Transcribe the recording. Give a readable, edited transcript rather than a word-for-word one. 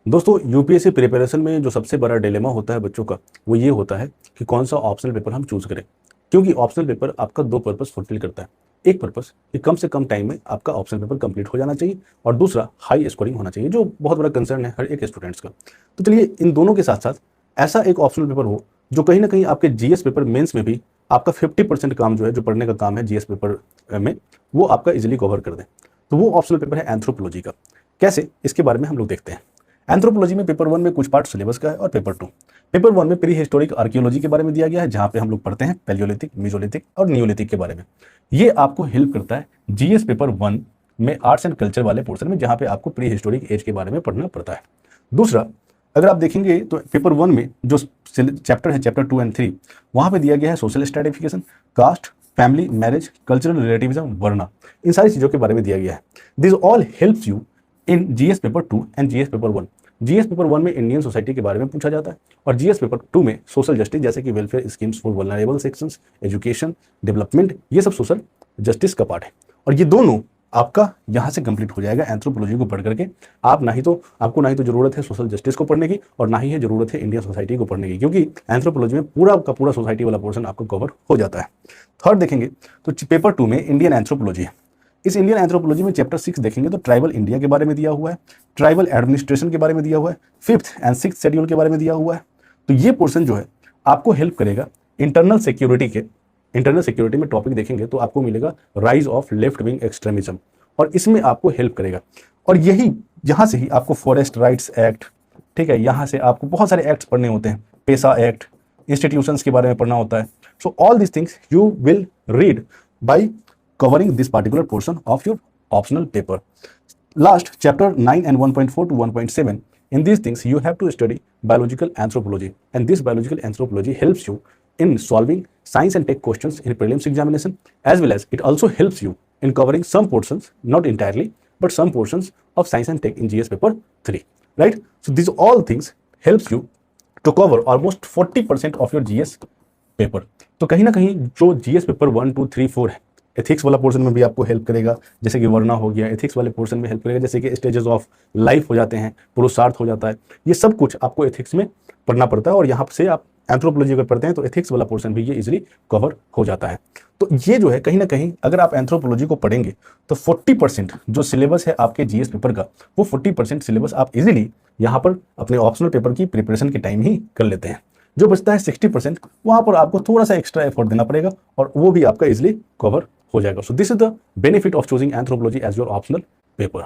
दोस्तों UPSC preparation में जो सबसे बड़ा डिलेमा होता है बच्चों का वो ये होता है कि कौन सा ऑप्शनल पेपर हम चूज करें। क्योंकि ऑप्शनल पेपर आपका दो पर्पस फुलफिल करता है। एक पर्पस कि कम से कम टाइम में आपका ऑप्शनल पेपर कंप्लीट हो जाना चाहिए और दूसरा हाई स्कोरिंग होना चाहिए, जो बहुत बड़ा कंसर्न है हर एक स्टूडेंट्स का। तो चलिए इन दोनों के साथ साथ ऐसा एक ऑप्शनल पेपर हो जो कहीं ना कहीं आपके जीएस पेपर मेंस में भी आपका 50% काम जो है, जो पढ़ने का काम है जीएस पेपर में, वो आपका इजिली कवर कर दे। तो वो ऑप्शनल पेपर है एंथ्रोपोलॉजी का। कैसे, इसके बारे में हम लोग देखते हैं। एंथ्रोपोलॉजी में पेपर 1 में कुछ पार्ट सिलेबस का है और पेपर 2। पेपर 1 में प्री हिस्टोरिक आर्कियोलॉजी के बारे में दिया गया है, जहां पे हम लोग पढ़ते हैं पैलियोलिथिक, मीजोलिथिक और नियोलिथिक के बारे में। ये आपको हेल्प करता है जीएस पेपर 1 में आर्ट्स एंड कल्चर वाले पोर्शन में, जहां पे आपको प्री हिस्टोरिक एज के बारे में पढ़ना पड़ता है। दूसरा, अगर आप देखेंगे तो पेपर 1 में जो चैप्टर है, चैप्टर 2 एंड 3, वहां पे दिया गया है social stratification, caste, family, marriage, cultural relativism, varna, इन सारी चीजों के बारे में दिया गया है। This all helps you in GS paper 2 and GS paper 1। GS paper 1 में इंडियन सोसाइटी के बारे में पूछा जाता है और जीएस पेपर 2 में सोशल जस्टिस, जैसे कि welfare schemes for vulnerable sections, education, development, ये सब सोशल जस्टिस का पार्ट है। और ये दोनों आपका यहाँ से कंप्लीट हो जाएगा एंथ्रोपोलॉजी को पढ़ करके। आपको ना ही तो जरूरत है सोशल जस्टिस को पढ़ने की और ना ही है जरूरत है इंडियन सोसाइटी को पढ़ने की, क्योंकि एंथ्रोपोलॉजी में पूरा का पूरा सोसाइटी वाला पोर्शन आपको कवर हो जाता है। थर्ड देखेंगे तो पेपर 2 में इंडियन एंथ्रोपोलॉजी है। इस इंडियन एंथ्रोपोलॉजी में चैप्टर 6 देखेंगे तो ट्राइबल इंडिया के बारे में दिया हुआ है, ट्राइबल एडमिनिस्ट्रेशन के बारे में दिया हुआ है, 5th एंड 6th शेड्यूल के बारे में दिया हुआ है। तो ये पोर्शन जो है आपको हेल्प करेगा इंटरनल सिक्योरिटी में टॉपिक देखेंगे तो आपको मिलेगा rise of left wing extremism, और इसमें आपको हेल्प करेगा। और यही यहाँ से ही आपको फॉरेस्ट राइट्स एक्ट, ठीक है, यहाँ से आपको बहुत सारे एक्ट्स पढ़ने होते हैं, पेशा एक्ट, इंस्टीट्यूशंस के बारे में पढ़ना होता है। So all this things you will read by covering this particular portion of your optional paper. Last, chapter 9 and 1.4 to 1.7, in these things you have to study biological anthropology, and this biological anthropology helps you in solving science and tech questions in prelims examination, as well as it also helps you in covering some portions, not entirely, but some portions of science and tech in GS paper 3, right? So these all things helps you to cover almost 40% of your GS paper. तो कहीं ना कहीं जो GS paper 1, 2, 3, 4 है, ethics वाला portion में भी आपको हेल्प करेगा, जैसे कि वर्ना हो गया, एथिक्स वाले पोर्शन में हेल्प करेगा, जैसे कि स्टेजेस ऑफ लाइफ हो जाते हैं, पुरुषार्थ हो जाता है, ये सब कुछ आपको एथिक्स में पढ़ना पड़ता है। और यहाँ से आप एंथ्रोपोलॉजी अगर पढ़ते हैं तो एथिक्स वाला पोर्शन भी ये इजीली कवर हो जाता है। तो ये जो है कहीं ना कहीं अगर आप एंथ्रोपोलॉजी को पढ़ेंगे तो 40% जो सिलेबस है आपके जीएस पेपर का, वो 40% सिलेबस आप इजीली यहाँ पर अपने ऑप्शनल पेपर की प्रिपरेशन के टाइम ही कर लेते हैं। जो बचता है 60%, वहाँ पर आपको थोड़ा सा एक्स्ट्रा एफर्ट देना पड़ेगा और वो भी आपका इजीली कवर हो जाएगा। So this is the benefit of choosing anthropology as your optional paper.